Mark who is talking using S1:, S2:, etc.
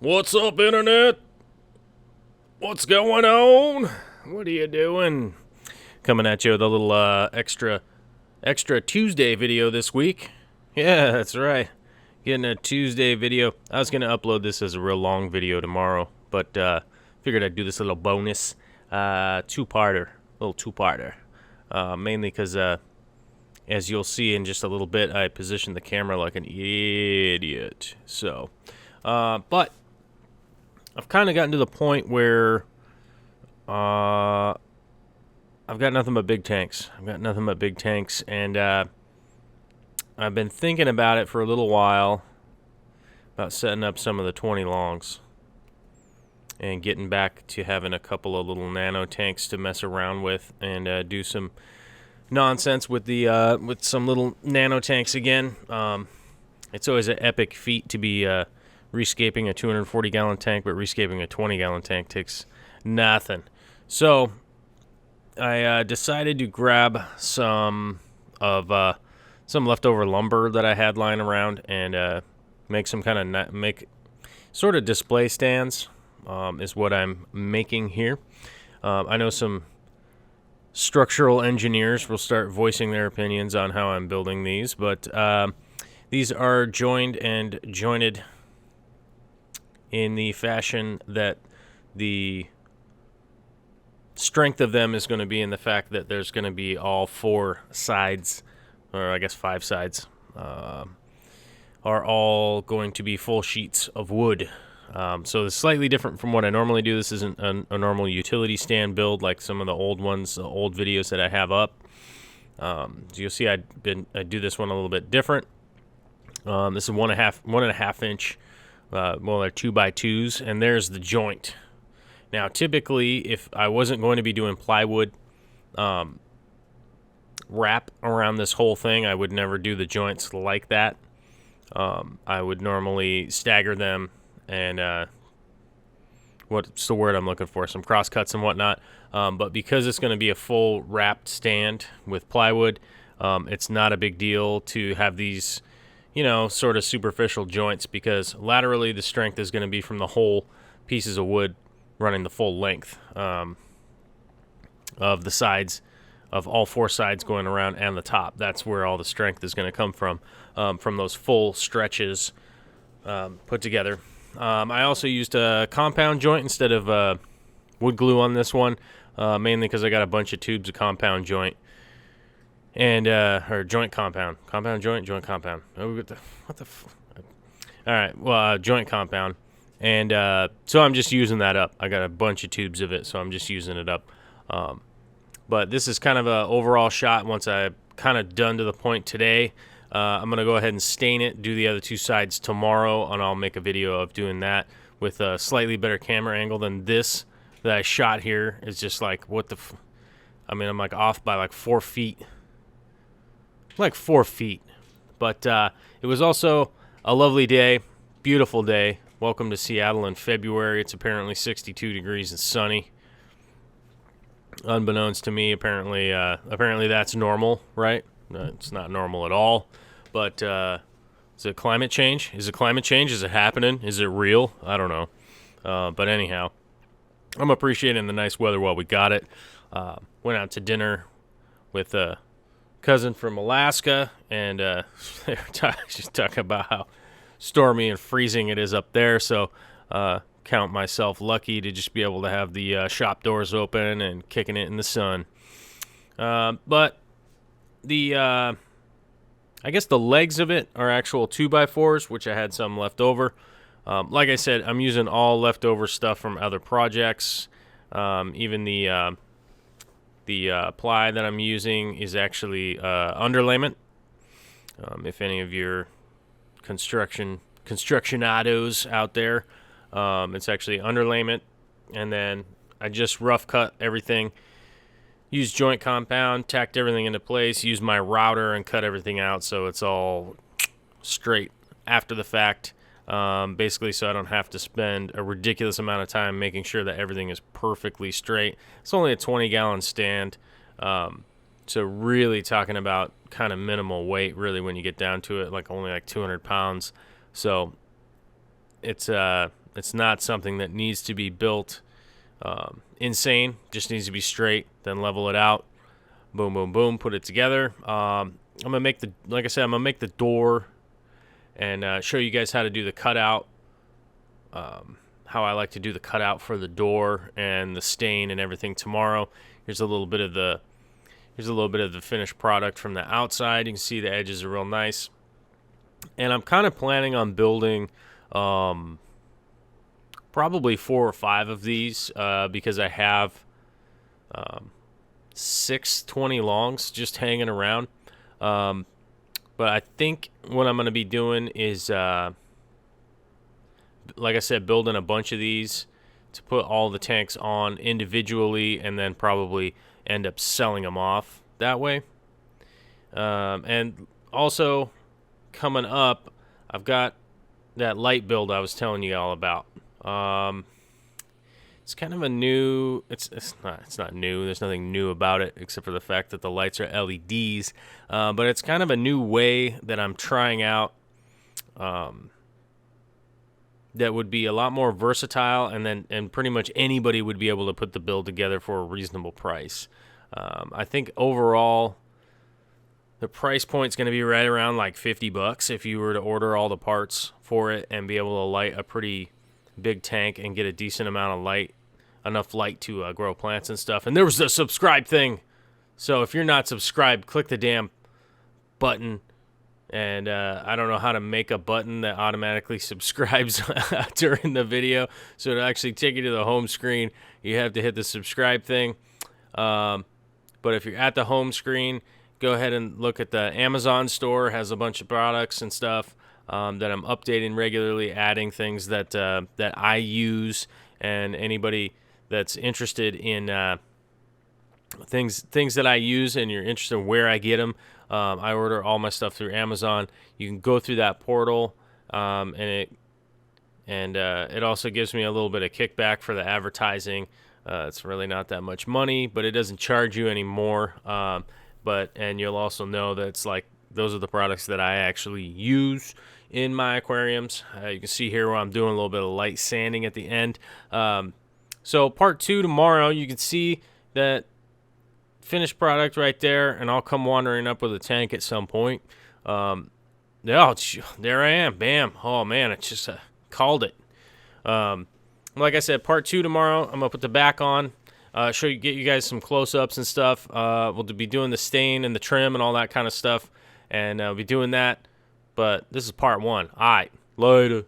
S1: What's up, Internet? What's going on? What are you doing? Coming at you with a little extra Tuesday video this week. Yeah, that's right. Getting a Tuesday video. I was gonna upload this as a real long video tomorrow, but figured I'd do this little bonus two-parter, little two-parter. Mainly because as you'll see in just a little bit, I positioned the camera like an idiot. So, but I've kind of gotten to the point where I've got nothing but big tanks. And I've been thinking about it for a little while, about setting up some of the 20 longs and getting back to having a couple of little nano tanks to mess around with and do some nonsense with the with some little nano tanks again. It's always an epic feat to be rescaping a 240-gallon tank, but rescaping a 20-gallon tank takes nothing. So I decided to grab some leftover lumber that I had lying around and make some kind of make sort of display stands. Is what I'm making here. I know some structural engineers will start voicing their opinions on how I'm building these, but these are joined and jointed in the fashion that the strength of them is going to be in the fact that there's going to be all four sides, or I guess five sides, are all going to be full sheets of wood. So it's slightly different from what I normally do. This isn't a normal utility stand build like some of the old ones, the old videos that I have up. So you'll see I do this one a little bit different. This is one and a half inch. They're 2x2s, and there's the joint. Now, typically, if I wasn't going to be doing plywood wrap around this whole thing, I would never do the joints like that. I would normally stagger them and what's the word I'm looking for? Some cross cuts and whatnot. But because it's going to be a full wrapped stand with plywood, it's not a big deal to have these, sort of superficial joints, because laterally the strength is going to be from the whole pieces of wood running the full length of the sides, of all four sides going around and the top. That's where all the strength is going to come from those full stretches put together. I also used a compound joint instead of wood glue on this one, mainly because I got a bunch of tubes of compound joint. And or joint compound joint compound. Oh, all right, well, joint compound, and so I'm just using that up. I got a bunch of tubes of it, so I'm just using it up. But this is kind of a overall shot. Once I'm kind of done to the point today, I'm gonna go ahead and stain it, do the other two sides tomorrow, and I'll make a video of doing that with a slightly better camera angle than this that I shot here. It's just like, what the I'm like off by like 4 feet. Like 4 feet. But it was also a lovely day, beautiful day. Welcome to Seattle in February. It's apparently 62 degrees and sunny. Unbeknownst to me, apparently that's normal, right? It's not normal at all. But is it climate change? Is it climate change? Is it happening? Is it real? I don't know. But anyhow, I'm appreciating the nice weather while we got it. Went out to dinner with cousin from Alaska, and they were just talking about how stormy and freezing it is up there. So count myself lucky to just be able to have the shop doors open and kicking it in the sun. But the I guess the legs of it are actual 2x4s, which I had some left over. Like I said, I'm using all leftover stuff from other projects. Even the ply that I'm using is actually underlayment. If any of your constructionados out there, it's actually underlayment. And then I just rough cut everything, used joint compound, tacked everything into place, used my router and cut everything out so it's all straight after the fact. Basically so I don't have to spend a ridiculous amount of time making sure that everything is perfectly straight. It's only a 20-gallon stand, so really talking about kind of minimal weight, really, when you get down to it, like only like 200 pounds. So it's It's not something that needs to be built insane. Just needs to be straight. Then level it out. Boom, boom, boom. Put it together. I'm gonna make like I said, I'm gonna make the door and show you guys how to do the cutout. How I like to do the cutout for the door and the stain and everything tomorrow. Here's a little bit of the finished product from the outside. You can see the edges are real nice. And I'm kind of planning on building probably 4 or 5 of these because I have 6 20 longs just hanging around. But I think what I'm going to be doing is, like I said, building a bunch of these to put all the tanks on individually and then probably end up selling them off that way. And also coming up, I've got that light build I was telling you all about. It's kind of a new, it's not new. There's nothing new about it except for the fact that the lights are LEDs. But it's kind of a new way that I'm trying out. That would be a lot more versatile, and pretty much anybody would be able to put the build together for a reasonable price. I think overall the price point's going to be right around like $50 if you were to order all the parts for it and be able to light a pretty big tank and get a decent amount of light, enough light to grow plants and stuff. And there was the subscribe thing. So if you're not subscribed, click the damn button. And I don't know how to make a button that automatically subscribes during the video. So to actually take you to the home screen, you have to hit the subscribe thing. But if you're at the home screen, go ahead and look at the Amazon store. It has a bunch of products and stuff that I'm updating regularly, adding things that I use. And anybody that's interested in things that I use and you're interested in where I get them, I order all my stuff through Amazon. You can go through that portal, and it also gives me a little bit of kickback for the advertising. It's really not that much money, but it doesn't charge you anymore. And you'll also know that it's like those are the products that I actually use in my aquariums. You can see here where I'm doing a little bit of light sanding at the end. So part 2 tomorrow, you can see that finished product right there, and I'll come wandering up with a tank at some point. There I am. Bam. Oh, man, I just called it. Like I said, part 2 tomorrow. I'm going to put the back on, get you guys some close-ups and stuff. We'll be doing the stain and the trim and all that kind of stuff, and I'll be doing that. But this is part 1. All right, later.